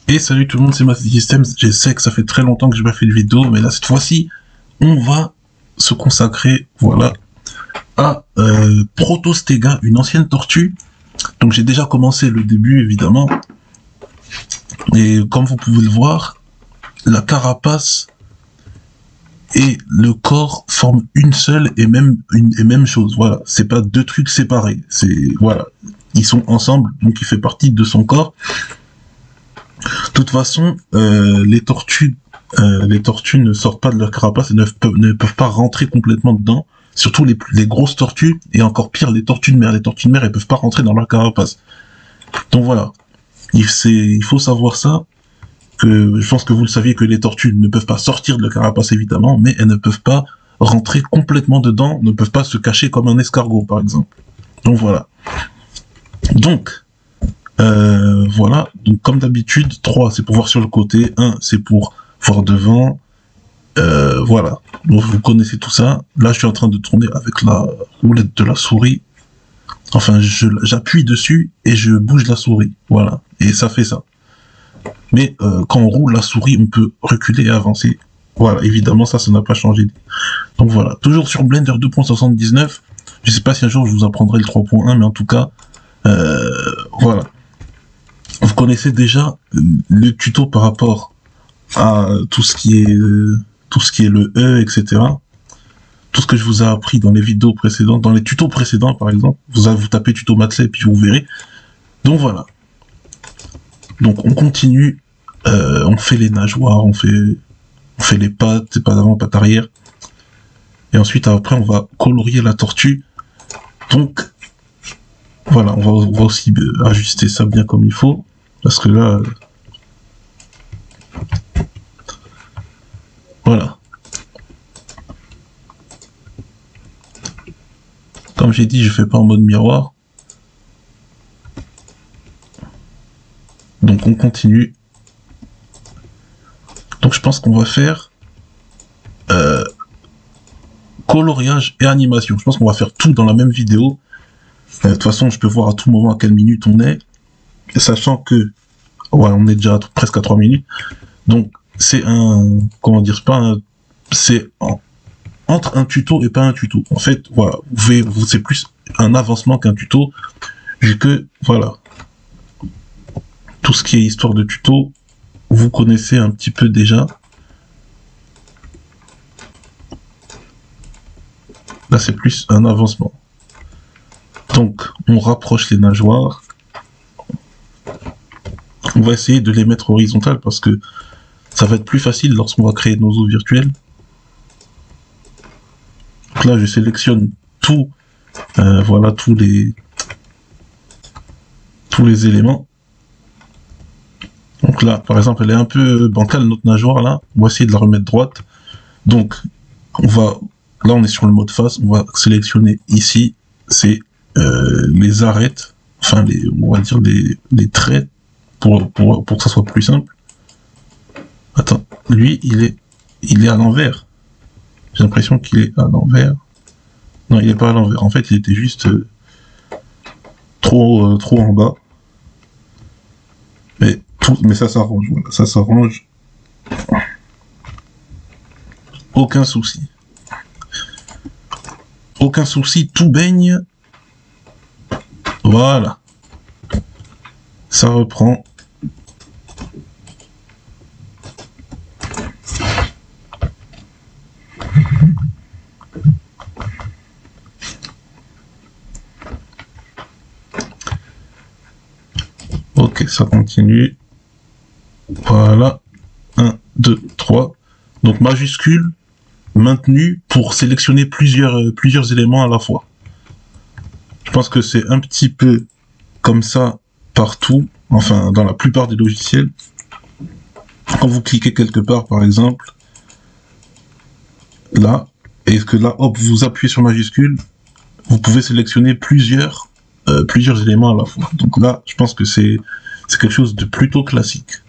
Et salut tout le monde, c'est Master Systems. Je sais que ça fait très longtemps que j'ai pas fait de vidéo, mais là cette fois-ci, on va se consacrer, voilà, à Protostega, une ancienne tortue. Donc j'ai déjà commencé le début évidemment, et comme vous pouvez le voir, la carapace et le corps forment une seule et même chose. Voilà, c'est pas deux trucs séparés. C'est voilà, ils sont ensemble, donc il fait partie de son corps. De toute façon, les tortues ne sortent pas de leur carapace et ne peuvent pas rentrer complètement dedans. Surtout les grosses tortues, et encore pire, les tortues de mer. Les tortues de mer, elles peuvent pas rentrer dans leur carapace. Donc voilà, il faut savoir ça, que je pense que vous le saviez que les tortues ne peuvent pas sortir de leur carapace évidemment, mais elles ne peuvent pas rentrer complètement dedans, ne peuvent pas se cacher comme un escargot par exemple. Donc voilà. Donc, voilà, donc comme d'habitude, 3 c'est pour voir sur le côté, 1 c'est pour voir devant, voilà. Donc vous connaissez tout ça. Là je suis en train de tourner avec la roulette de la souris. Enfin, j'appuie dessus et je bouge la souris, voilà. Et ça fait ça. Mais quand on roule la souris, on peut reculer et avancer. Voilà, évidemment ça n'a pas changé. Donc voilà, toujours sur Blender 2.79. Je sais pas si un jour je vous apprendrai le 3.1, mais en tout cas, voilà. Vous connaissez déjà le tuto par rapport à tout ce qui est le E, etc. Tout ce que je vous ai appris dans les vidéos précédentes, dans les tutos précédents par exemple. Vous tapez tuto MATLAB et puis vous verrez. Donc voilà. Donc on continue, on fait les nageoires, on fait les pattes, pattes avant, pattes arrière. Et ensuite après on va colorier la tortue. Donc voilà, on va aussi ajuster ça bien comme il faut. Parce que là... Voilà. Comme j'ai dit, je fais pas en mode miroir. Donc on continue. Donc je pense qu'on va faire coloriage et animation. Je pense qu'on va faire tout dans la même vidéo. De toute façon, je peux voir à tout moment à quelle minute on est. Sachant que... Ouais, on est déjà presque à 3 minutes. Donc c'est un... Comment dire, c'est entre un tuto et pas un tuto. En fait, voilà, c'est plus un avancement qu'un tuto, vu que, voilà, tout ce qui est histoire de tuto, vous connaissez un petit peu déjà. Là, c'est plus un avancement. Donc, on rapproche les nageoires. On va essayer de les mettre horizontales parce que ça va être plus facile lorsqu'on va créer nos eaux virtuelles. Donc là, je sélectionne tout, voilà, tous les éléments. Donc là, par exemple, elle est un peu bancale, notre nageoire, là. On va essayer de la remettre droite. Donc, là, on est sur le mode face. On va sélectionner ici, c'est les arêtes, enfin, on va dire les traits, pour que ça soit plus simple. Attends, lui, il est à l'envers. J'ai l'impression qu'il est à l'envers. Non, il est pas à l'envers. En fait, il était juste trop en bas. Mais ça s'arrange. Voilà, ça s'arrange. Aucun souci. Aucun souci, tout baigne. Voilà. Ça reprend. Ok, ça continue. Voilà. 1, 2, 3. Donc majuscule, maintenu pour sélectionner plusieurs éléments à la fois. Je pense que c'est un petit peu comme ça partout, enfin dans la plupart des logiciels. Quand vous cliquez quelque part, par exemple, là, et que là, hop, vous appuyez sur majuscule, vous pouvez sélectionner plusieurs éléments à la fois. Donc là, je pense que c'est quelque chose de plutôt classique.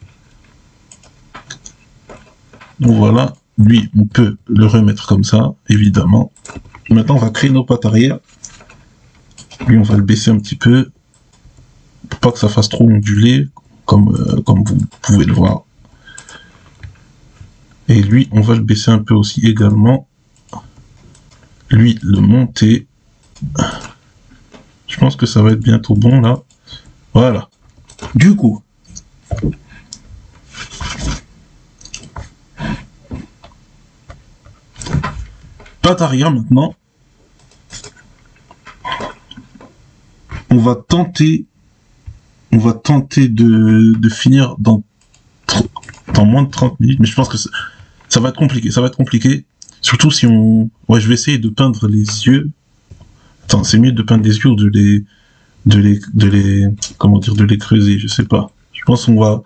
Donc voilà, lui, on peut le remettre comme ça, évidemment. Maintenant, on va créer nos pattes arrière. Lui, on va le baisser un petit peu, pour pas que ça fasse trop onduler. comme vous pouvez le voir. Et lui, on va le baisser un peu aussi également. Lui, le monter. Je pense que ça va être bientôt bon, là. Voilà. Du coup, patte arrière maintenant. On va tenter de finir dans moins de 30 minutes, mais je pense que ça va être compliqué, surtout si on... Ouais, je vais essayer de peindre les yeux. Attends, c'est mieux de peindre les yeux ou comment dire, de les creuser, je sais pas. Je pense qu'on va...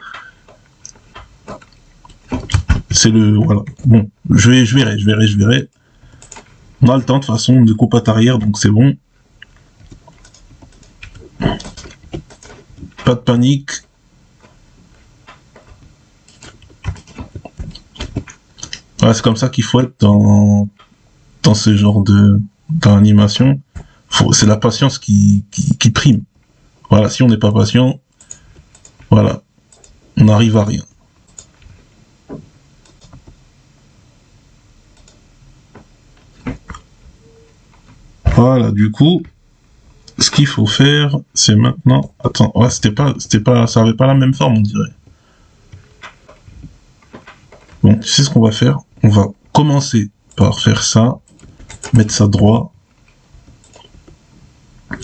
C'est le... Voilà. Bon, je verrai. On a le temps, de toute façon, de coupe à arrière, donc c'est bon. Pas de panique. Ouais, c'est comme ça qu'il faut être dans ce genre d'animation. C'est la patience qui prime. Voilà, si on n'est pas patient, voilà, on n'arrive à rien. Voilà, du coup, ce qu'il faut faire, c'est maintenant... Attends, ouais, ça avait pas la même forme, on dirait. Bon, tu sais ce qu'on va faire? On va commencer par faire ça, mettre ça droit,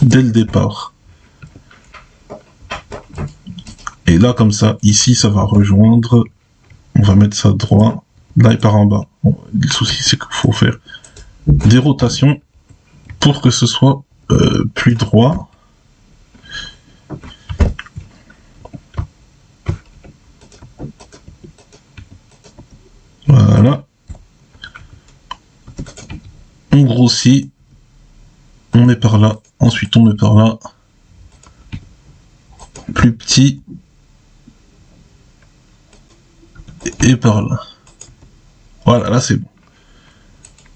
dès le départ. Et là, comme ça, ici, ça va rejoindre. On va mettre ça droit, là et par en bas. Bon, le souci, c'est qu'il faut faire des rotations pour que ce soit plus droit. Voilà. On grossit. On met par là. Ensuite, on met par là. Plus petit. Et par là. Voilà, là c'est bon.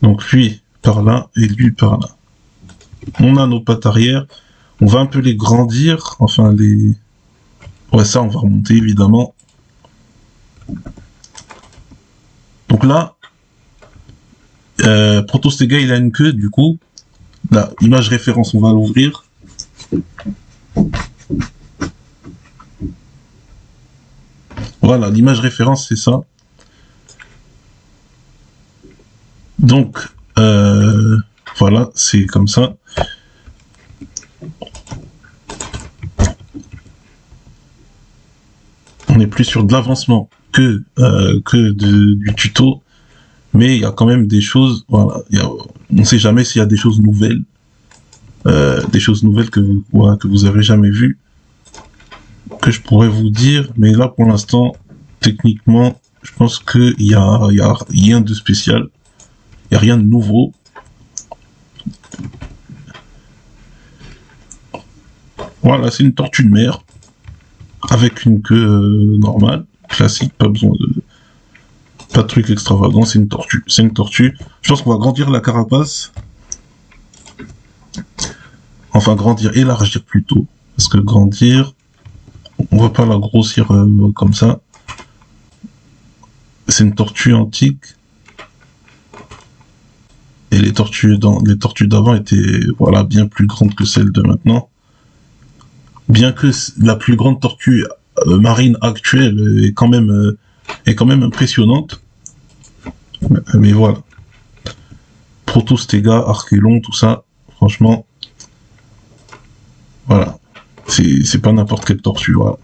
Donc lui par là et lui par là. On a nos pattes arrière. On va un peu les grandir. Enfin les... Ouais, ça on va remonter évidemment. Donc là, Protostega il a une queue du coup. Là, image référence, on va l'ouvrir. Voilà, l'image référence c'est ça. Donc, voilà, c'est comme ça. On est plus sur de l'avancement que du tuto, mais il y a quand même des choses, voilà, on ne sait jamais s'il y a des choses nouvelles, que vous avez jamais vues, que je pourrais vous dire, mais là pour l'instant, techniquement, je pense qu'il y a rien de spécial, il n'y a rien de nouveau. Voilà, c'est une tortue de mer, avec une queue normale, classique, pas besoin de... Pas de truc extravagant, c'est une tortue. C'est une tortue. Je pense qu'on va grandir la carapace. Enfin, grandir, élargir plutôt. Parce que grandir, on va pas la grossir comme ça. C'est une tortue antique. Et les tortues d'avant étaient, voilà, bien plus grandes que celles de maintenant. Bien que la plus grande tortue marine actuelle est quand même impressionnante. Mais voilà. Protostega, Archelon, tout ça, franchement, voilà. C'est pas n'importe quelle tortue, voilà.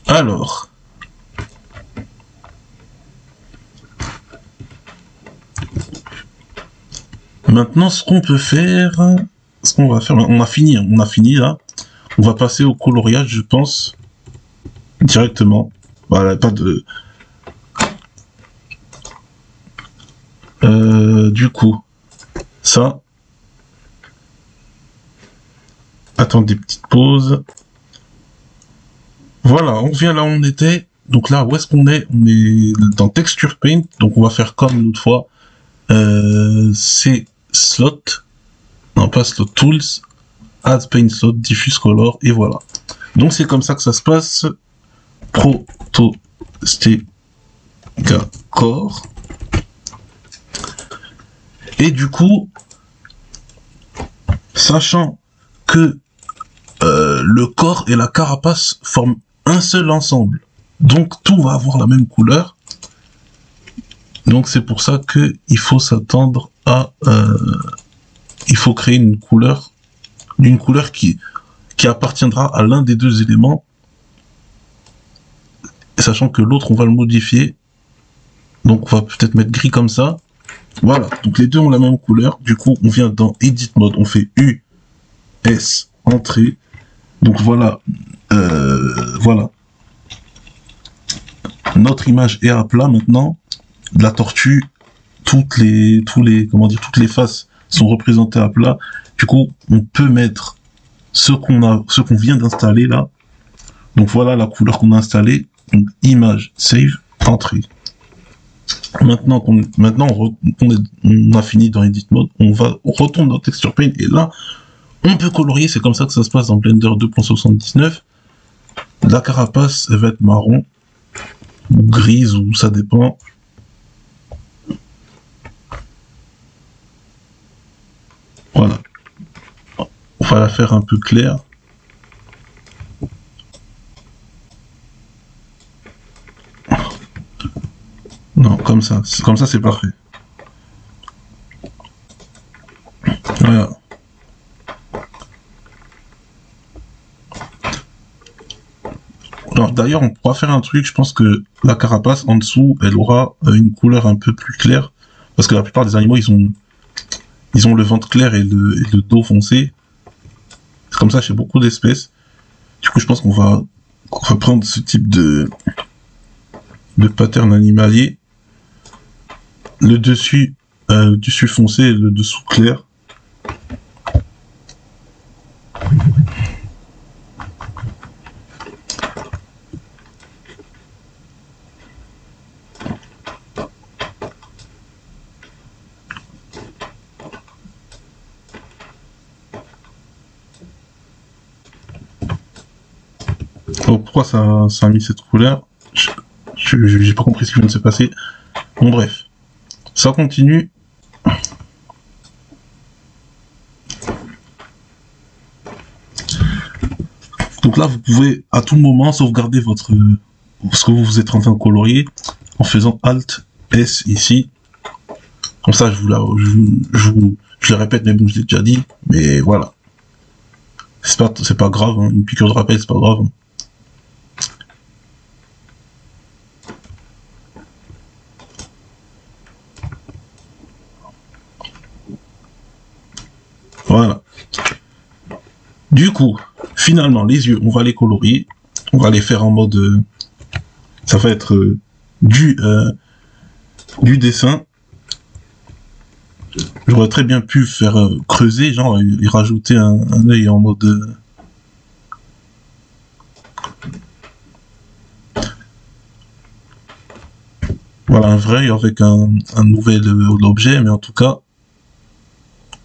Alors. Maintenant, ce qu'on peut faire, on a fini là. On va passer au coloriage, je pense, directement. Voilà, pas de... Du coup, ça... Attendez, petite pause. Voilà, on revient là où on était. Donc là, où est-ce qu'on est? On est dans Texture Paint. Donc on va faire comme l'autre fois. C'est Slot. Non, pas Slot Tools. Add Paint Slot, Diffuse Color, et voilà. Donc c'est comme ça que ça se passe. Protostega Core. Et du coup, sachant que le corps et la carapace forment un seul ensemble, donc tout va avoir la même couleur. Donc c'est pour ça que il faut s'attendre à, il faut créer une couleur qui appartiendra à l'un des deux éléments, sachant que l'autre on va le modifier. Donc on va peut-être mettre gris comme ça. Voilà, donc les deux ont la même couleur. Du coup on vient dans Edit Mode, on fait US entrée. Donc voilà, voilà. Notre image est à plat maintenant. La tortue, toutes les faces sont représentées à plat. Du coup, on peut mettre ce qu'on vient d'installer là. Donc voilà la couleur qu'on a installée. Donc image, save, entrée. Maintenant qu'on a fini dans Edit Mode, on retourne dans Texture Paint et là, on peut colorier. C'est comme ça que ça se passe dans Blender 2.79. La carapace, elle va être marron ou grise, ou ça dépend. Voilà. On va la faire un peu claire. Non, comme ça c'est parfait. Voilà. Alors d'ailleurs, on pourra faire un truc, je pense que la carapace en dessous, elle aura une couleur un peu plus claire, parce que la plupart des animaux, ils ont le ventre clair et le dos foncé. C'est comme ça chez beaucoup d'espèces. Du coup, je pense qu'on va prendre ce type de pattern animalier. Le dessus foncé et le dessous clair. Oh, pourquoi ça a mis cette couleur? J'ai pas compris ce qui vient de se passer. Bon bref, ça continue. Donc là, vous pouvez à tout moment sauvegarder ce que vous êtes en train de colorier en faisant Alt S ici. Comme ça, je le répète, mais bon, je l'ai déjà dit. Mais voilà, c'est pas grave. Hein. Une piqûre de rappel, c'est pas grave. Hein. Voilà. Du coup, finalement, les yeux, on va les colorier. On va les faire en mode... ça va être du dessin. J'aurais très bien pu faire creuser, genre, et rajouter un œil en mode... voilà, un vrai œil avec un nouvel objet, mais en tout cas...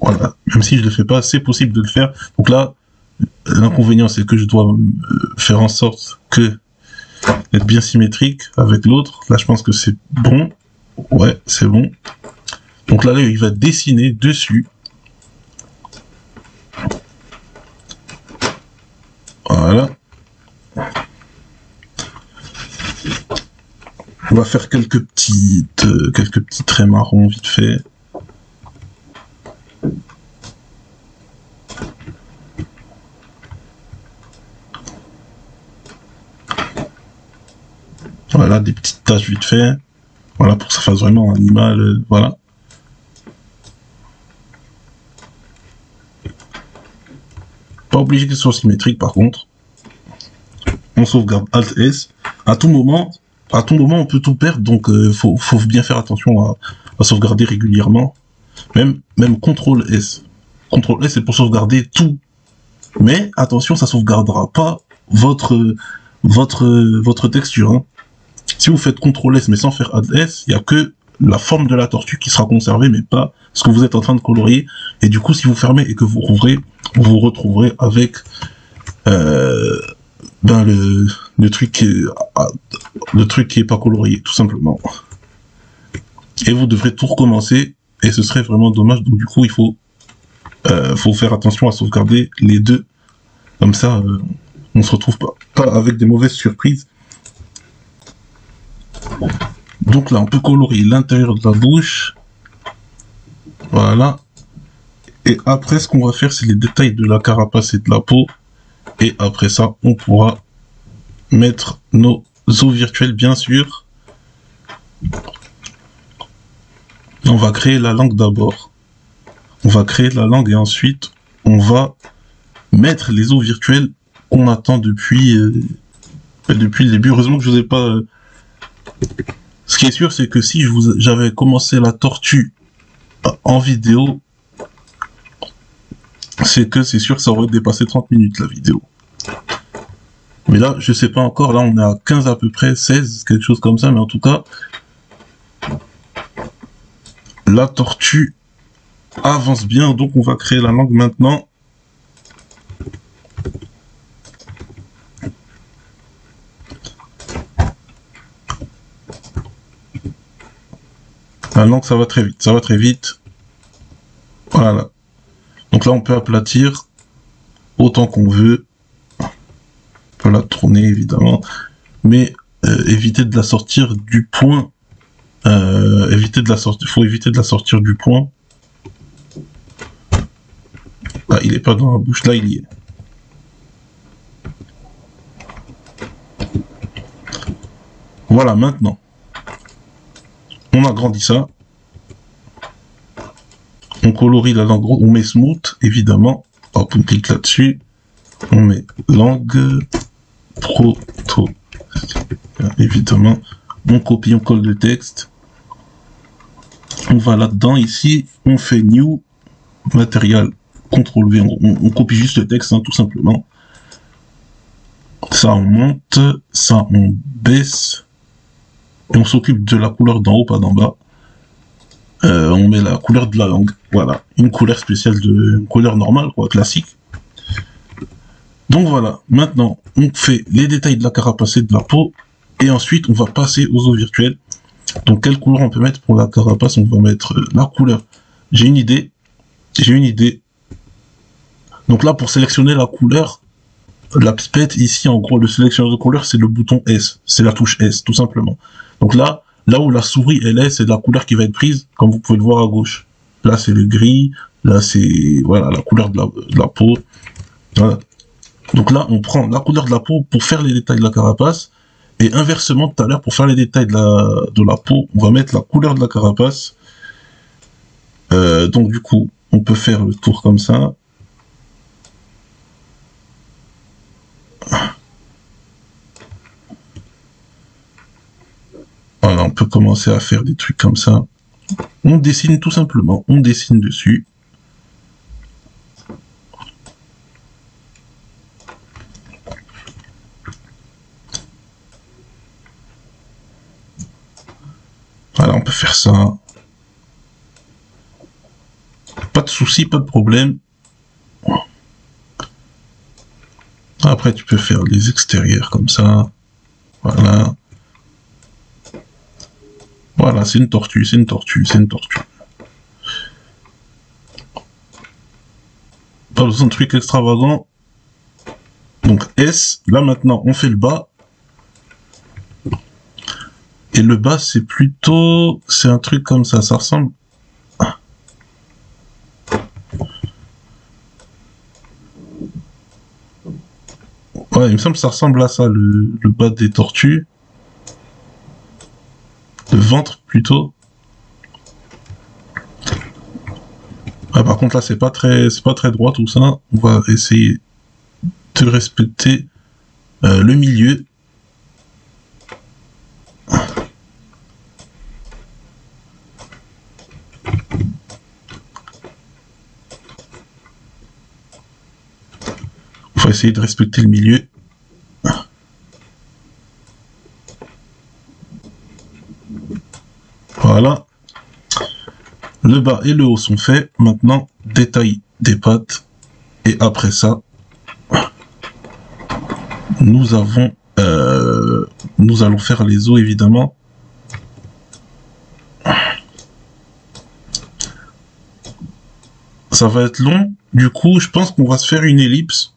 Voilà, même si je le fais pas, c'est possible de le faire. Donc là, l'inconvénient, c'est que je dois faire en sorte que être bien symétrique avec l'autre. Là, je pense que c'est bon. Ouais, c'est bon. Donc là, il va dessiner dessus. Voilà. On va faire quelques petits traits marrons vite fait. Voilà, des petites taches vite fait. Voilà, pour que ça fasse vraiment un animal, voilà. Pas obligé que ce soit symétrique par contre. On sauvegarde Alt S. À tout moment, on peut tout perdre, donc faut bien faire attention à sauvegarder régulièrement. Même CTRL S. CTRL S c'est pour sauvegarder tout. Mais attention, ça sauvegardera pas votre texture. Hein. Si vous faites CTRL S mais sans faire Alt S, il n'y a que la forme de la tortue qui sera conservée, mais pas ce que vous êtes en train de colorier. Et du coup, si vous fermez et que vous rouvrez, vous vous retrouverez avec ben le truc qui est pas colorié, tout simplement. Et vous devrez tout recommencer, et ce serait vraiment dommage. Donc du coup, il faut faire attention à sauvegarder les deux. Comme ça, on se retrouve pas avec des mauvaises surprises. Donc là, on peut colorier l'intérieur de la bouche. Voilà. Et après, ce qu'on va faire, c'est les détails de la carapace et de la peau. Et après ça, on pourra mettre nos os virtuels, bien sûr. On va créer la langue d'abord. On va créer la langue et ensuite, on va mettre les os virtuels qu'on attend depuis le début. Heureusement que je vous ai pas... Ce qui est sûr, c'est que si j'avais commencé la tortue en vidéo, c'est sûr que ça aurait dépassé 30 minutes la vidéo. Mais là, je sais pas encore, là on est à 15 à peu près, 16, quelque chose comme ça, mais en tout cas, la tortue avance bien, donc on va créer la langue maintenant. La langue, ça va très vite, ça va très vite. Voilà. Donc là, on peut aplatir autant qu'on veut. On peut la tourner, évidemment. Mais éviter de la sortir du point. Faut éviter de la sortir du point. Ah, il est pas dans la bouche, là, il y est. Voilà, maintenant. On agrandit ça. On colorie la langue, on met smooth, évidemment. Hop, on clique là-dessus. On met langue proto. Évidemment. On copie, on colle le texte. On va là-dedans, ici. On fait new, matériel, CTRL V. On copie juste le texte, hein, tout simplement. Ça, on monte. Ça, on baisse. Et on s'occupe de la couleur d'en haut, pas d'en bas. On met la couleur de la langue. Voilà, une couleur spéciale, une couleur normale, quoi, classique. Donc voilà, maintenant, on fait les détails de la carapace et de la peau, et ensuite, on va passer aux os virtuels. Donc, quelle couleur on peut mettre pour la carapace? On va mettre la couleur. J'ai une idée. Donc là, pour sélectionner la couleur, la pipette, ici, en gros, le sélectionneur de couleur, c'est le bouton S. C'est la touche S, tout simplement. Donc là où la souris, elle est, c'est la couleur qui va être prise, comme vous pouvez le voir à gauche. Là, c'est le gris. Là, c'est, voilà, la couleur de la peau. Voilà. Donc là, on prend la couleur de la peau pour faire les détails de la carapace. Et inversement, tout à l'heure, pour faire les détails de la peau, on va mettre la couleur de la carapace. Donc du coup, on peut faire le tour comme ça. Voilà, on peut commencer à faire des trucs comme ça. On dessine tout simplement, on dessine dessus. Voilà, on peut faire ça. Pas de souci, pas de problème. Après, tu peux faire les extérieurs comme ça. Voilà. Voilà, c'est une tortue, c'est une tortue, c'est une tortue. Pas besoin de trucs extravagants. Donc S, là maintenant, on fait le bas. Et le bas, c'est plutôt... C'est un truc comme ça, ça ressemble... Ouais, il me semble que ça ressemble à ça, le bas des tortues. Le ventre, plutôt. Ah, par contre, là, c'est pas très droit, tout ça. On va essayer de respecter le milieu. On va essayer de respecter le milieu. Voilà. Le bas et le haut sont faits. Maintenant, détail des pattes. Et après ça, nous avons... nous allons faire les os, évidemment. Ça va être long. Du coup, je pense qu'on va se faire une ellipse.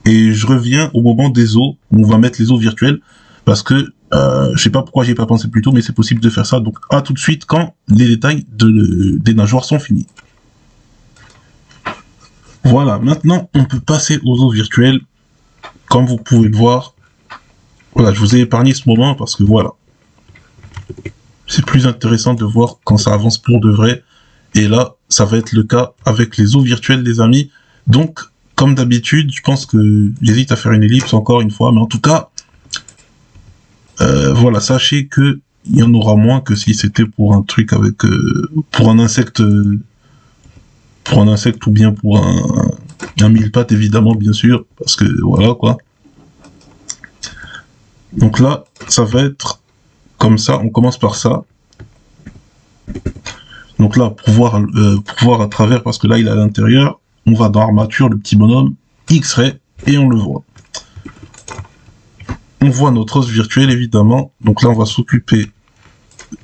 Et je reviens au moment des os, où on va mettre les os virtuels. Parce que, je sais pas pourquoi j'y ai pas pensé plus tôt, mais c'est possible de faire ça. Donc, à tout de suite quand les détails des nageoires sont finis. Voilà, maintenant, on peut passer aux os virtuels. Comme vous pouvez le voir. Voilà, je vous ai épargné ce moment parce que voilà. C'est plus intéressant de voir quand ça avance pour de vrai. Et là, ça va être le cas avec les os virtuels, les amis. Donc, comme d'habitude, je pense que j'hésite à faire une ellipse encore une fois. Mais en tout cas, voilà, sachez que il y en aura moins que si c'était pour un truc avec... pour un insecte ou bien pour un mille pattes, évidemment, bien sûr. Parce que, voilà, quoi. Donc là, ça va être comme ça. On commence par ça. Donc là, pour voir à travers, parce que là, il est à l'intérieur, on va dans armature, le petit bonhomme, X-ray, et on le voit. On voit notre os virtuel, évidemment. Donc là, on va s'occuper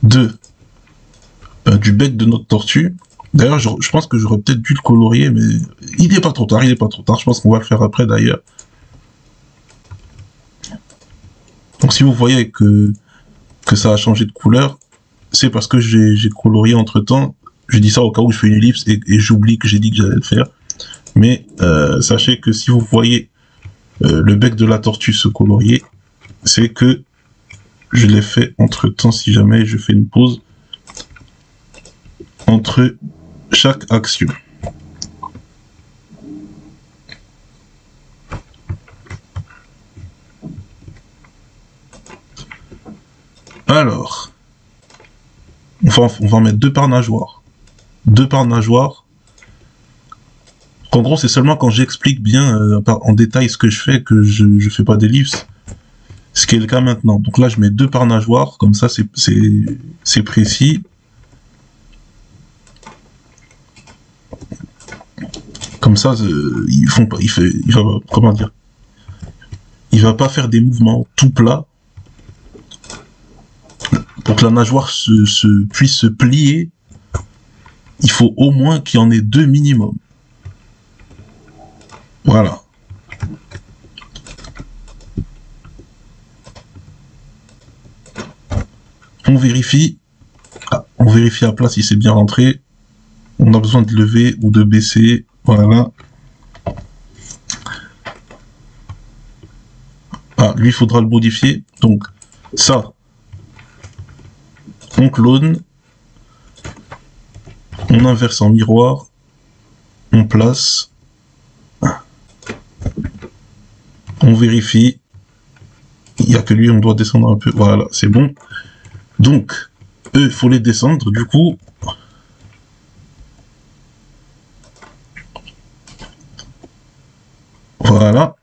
du bec de notre tortue. D'ailleurs, je pense que j'aurais peut-être dû le colorier, mais il n'est pas trop tard, Je pense qu'on va le faire après, d'ailleurs. Donc si vous voyez que ça a changé de couleur, c'est parce que j'ai colorié entre temps. Je dis ça au cas où je fais une ellipse et j'oublie que j'ai dit que j'allais le faire. Mais sachez que si vous voyez le bec de la tortue se colorier, c'est que je l'ai fait entre temps si jamais je fais une pause entre chaque action. Alors, on va en mettre 2 par nageoire. 2 par nageoire. En gros, c'est seulement quand j'explique bien en détail ce que je fais que je fais pas d'ellipse. Ce qui est le cas maintenant. Donc là, je mets 2 par nageoire. Comme ça, c'est précis. Comme ça, ils font pas, il va, comment dire, il va pas faire des mouvements tout plats. Pour que la nageoire puisse se plier, il faut au moins qu'il y en ait 2 minimum. Voilà. On vérifie à plat si c'est bien rentré. On a besoin de lever ou de baisser. Voilà. Ah, lui, il faudra le modifier. Donc, ça, on clone. On inverse en miroir. On place. On vérifie. Il n'y a que lui, on doit descendre un peu. Voilà, c'est bon. Donc, eux, il faut les descendre. Du coup, voilà.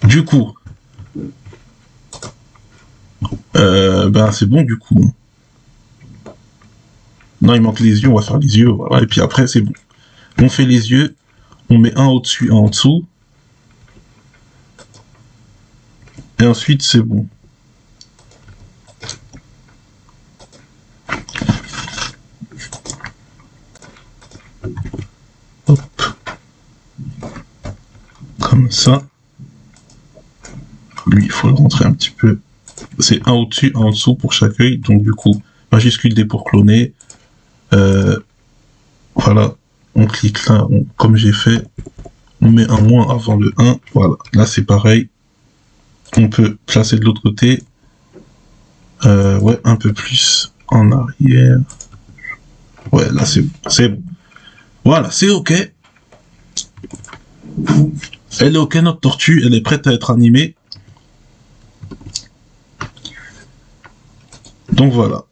Du coup, ben c'est bon du coup. Non, il manque les yeux, on va faire les yeux, voilà. Et puis après, c'est bon. On fait les yeux, on met un au-dessus, un en dessous. Et ensuite, c'est bon. Hop. Comme ça. Lui, il faut le rentrer un petit peu. C'est un au-dessus, un en dessous pour chaque œil. Donc du coup, majuscule D pour cloner. Voilà. On clique là, comme j'ai fait. On met un moins avant le 1. Voilà. Là, c'est pareil. On peut placer de l'autre côté. Ouais, un peu plus en arrière. Ouais, là, c'est bon. Voilà, c'est OK. Elle est OK, notre tortue. Elle est prête à être animée. Donc voilà.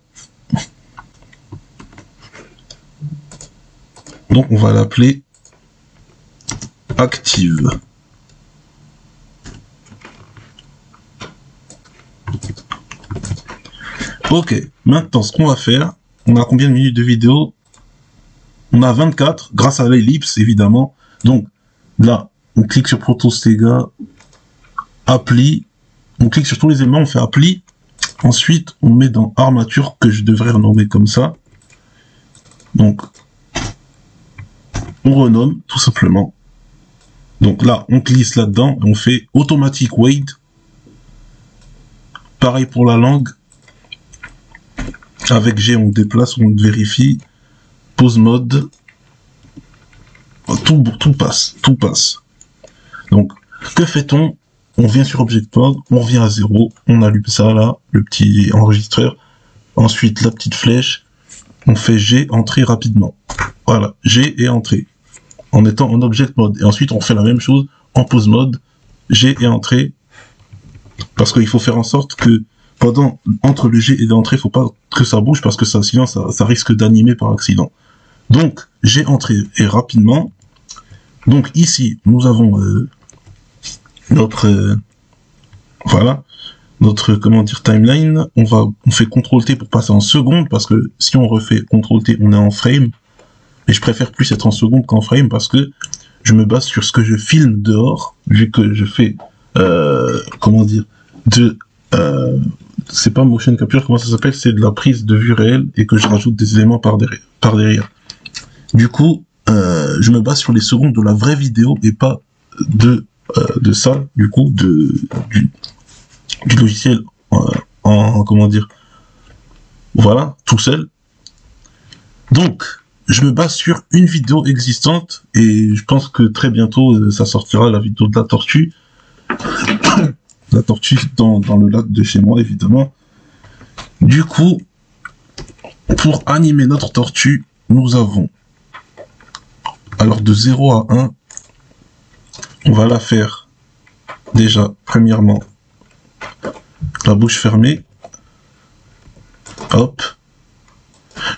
Donc on va l'appeler active. Ok, maintenant ce qu'on va faire, on a combien de minutes de vidéo? On a 24, grâce à l'ellipse, évidemment. Donc, là, on clique sur Protostega, Appli, on clique sur tous les éléments, on fait Appli. Ensuite, on met dans Armature, que je devrais renommer comme ça. Donc, on renomme, tout simplement. Donc là, on glisse là-dedans, et on fait Automatic Weight. Pareil pour la langue. Avec G, on déplace, on vérifie. Pause mode. Tout passe, tout passe. Donc, que fait-on? On vient sur Object Mode, on revient à 0, on allume ça là, le petit enregistreur. Ensuite, la petite flèche, on fait G, entrée rapidement. Voilà, G et entrée. En étant en Object Mode. Et ensuite, on fait la même chose en Pause Mode, G et entrée. Parce qu'il faut faire en sorte que entre le G et l'entrée, il ne faut pas que ça bouge parce que ça, sinon ça risque d'animer par accident. Donc, G entrée et rapidement. Donc ici, nous avons notre comment dire timeline. On fait CTRL-T pour passer en seconde parce que si on refait CTRL-T, on est en frame. Et je préfère plus être en seconde qu'en frame parce que je me base sur ce que je filme dehors, vu que je fais comment dire c'est pas motion capture, comment ça s'appelle, c'est de la prise de vue réelle et que je rajoute des éléments par derrière. Du coup, je me base sur les secondes de la vraie vidéo et pas de ça, du coup, du logiciel comment dire, voilà, tout seul. Donc, je me base sur une vidéo existante et je pense que très bientôt, ça sortira, la vidéo de la tortue. La tortue dans le lac de chez moi, évidemment. Du coup, pour animer notre tortue, nous avons, alors de 0 à 1, on va la faire déjà, premièrement, la bouche fermée. Hop.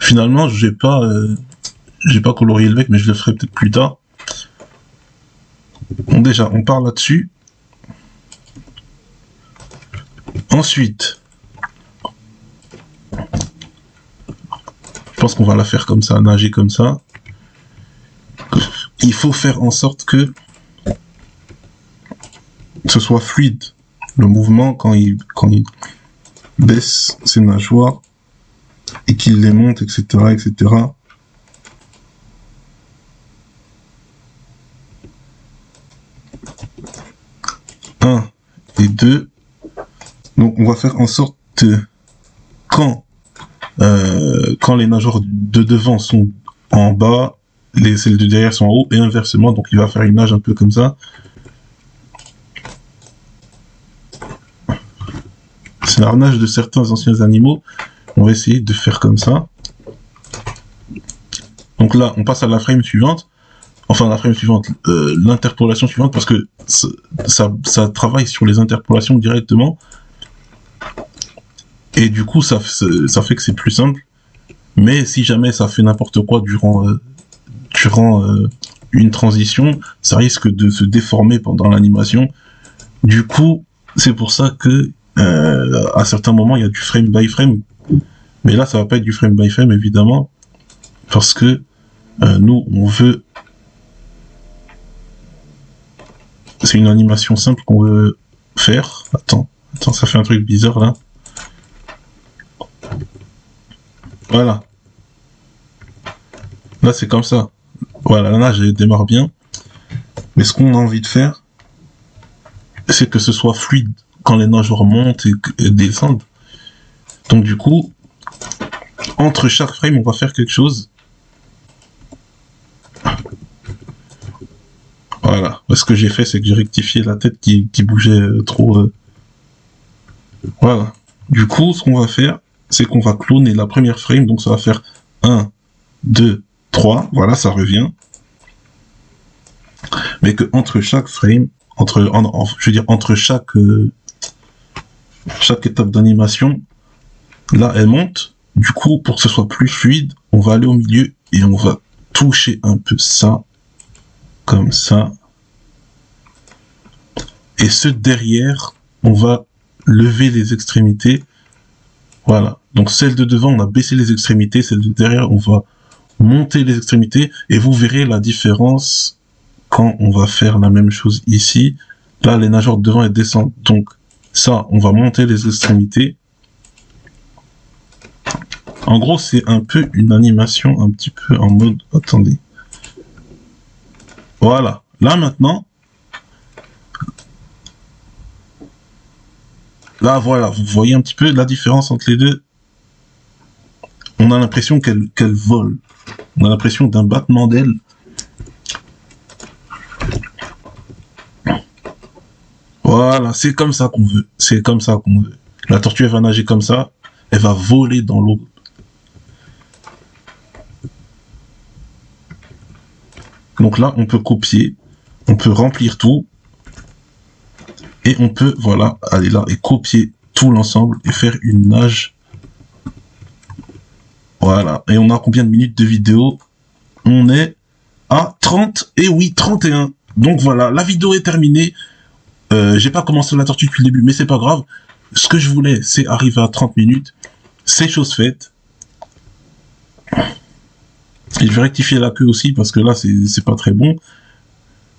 Finalement, j'ai pas colorié le bec, mais je le ferai peut-être plus tard. Bon, déjà, on part là-dessus. Ensuite, je pense qu'on va la faire comme ça, nager comme ça. Il faut faire en sorte que ce soit fluide. Le mouvement, quand il baisse ses nageoires et qu'il les monte, etc., etc. 1 et 2. Donc, on va faire en sorte que quand les nageoires de devant sont en bas, celles de derrière sont en haut, et inversement. Donc, il va faire une nage un peu comme ça. C'est la nage de certains anciens animaux. On va essayer de faire comme ça. Donc là, on passe à la frame suivante. Enfin, la frame suivante, l'interpolation suivante, parce que ça travaille sur les interpolations directement. Et du coup, ça fait que c'est plus simple. Mais si jamais ça fait n'importe quoi durant une transition, ça risque de se déformer pendant l'animation. Du coup, c'est pour ça que à certains moments, il y a du frame by frame. Mais là, ça va pas être du frame by frame, évidemment. Parce que nous, on veut... C'est une animation simple qu'on veut faire. Attends, ça fait un truc bizarre, là. Voilà. Là, c'est comme ça. Voilà, là, je démarre bien. Mais ce qu'on a envie de faire, c'est que ce soit fluide quand les nageoires montent et descendent. Donc, du coup, entre chaque frame, on va faire quelque chose. Voilà. Ce que j'ai fait, c'est que j'ai rectifié la tête qui bougeait trop. Voilà. Du coup, ce qu'on va faire, c'est qu'on va cloner la première frame. Donc, ça va faire 1, 2, 3. Voilà, ça revient. Mais que entre chaque frame, je veux dire, entre chaque étape d'animation, là, elle monte. Du coup, pour que ce soit plus fluide, on va aller au milieu et on va toucher un peu ça, comme ça. Et ce derrière, on va lever les extrémités Voilà. Donc celle de devant, on a baissé les extrémités, celle de derrière, on va monter les extrémités, et vous verrez la différence quand on va faire la même chose ici. Là, les nageoires de devant, elles descendent. Donc ça, on va monter les extrémités. En gros, c'est un peu une animation un petit peu en mode... Attendez. Voilà. Là, maintenant... Là, voilà. Vous voyez un petit peu la différence entre les deux. On a l'impression qu'elle vole. On a l'impression d'un battement d'ailes. Voilà. C'est comme ça qu'on veut. C'est comme ça qu'on veut. La tortue, elle va nager comme ça. Elle va voler dans l'eau. Donc là, on peut copier, on peut remplir tout, et on peut, voilà, aller là et copier tout l'ensemble et faire une nage. Voilà. Et on a combien de minutes de vidéo? On est à 30, et oui, 31. Donc voilà, la vidéo est terminée. J'ai pas commencé la tortue depuis le début, mais c'est pas grave. Ce que je voulais, c'est arriver à 30 minutes. C'est chose faite. Et je vais rectifier la queue aussi, parce que là, c'est pas très bon.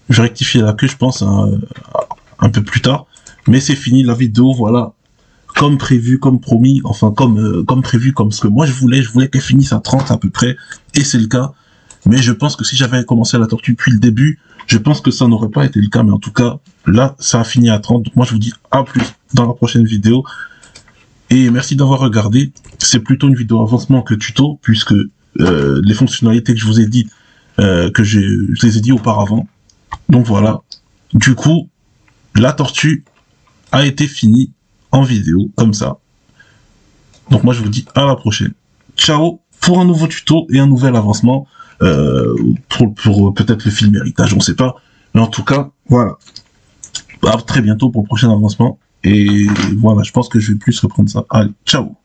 Je vais rectifier la queue, je pense, un peu plus tard. Mais c'est fini, la vidéo, voilà. Comme prévu, comme promis, enfin, comme prévu, comme ce que moi je voulais qu'elle finisse à 30 à peu près. Et c'est le cas. Mais je pense que si j'avais commencé la tortue depuis le début, je pense que ça n'aurait pas été le cas. Mais en tout cas, là, ça a fini à 30. Donc moi, je vous dis à plus dans la prochaine vidéo. Et merci d'avoir regardé. C'est plutôt une vidéo avancement que tuto, puisque les fonctionnalités que je vous ai dit, que je les ai dit auparavant. Donc voilà. Du coup, la tortue a été finie en vidéo, comme ça. Donc moi, je vous dis à la prochaine. Ciao pour un nouveau tuto et un nouvel avancement. Pour peut-être le film héritage, on sait pas. Mais en tout cas, voilà. À très bientôt pour le prochain avancement. Et voilà, je pense que je vais plus reprendre ça. Allez, ciao.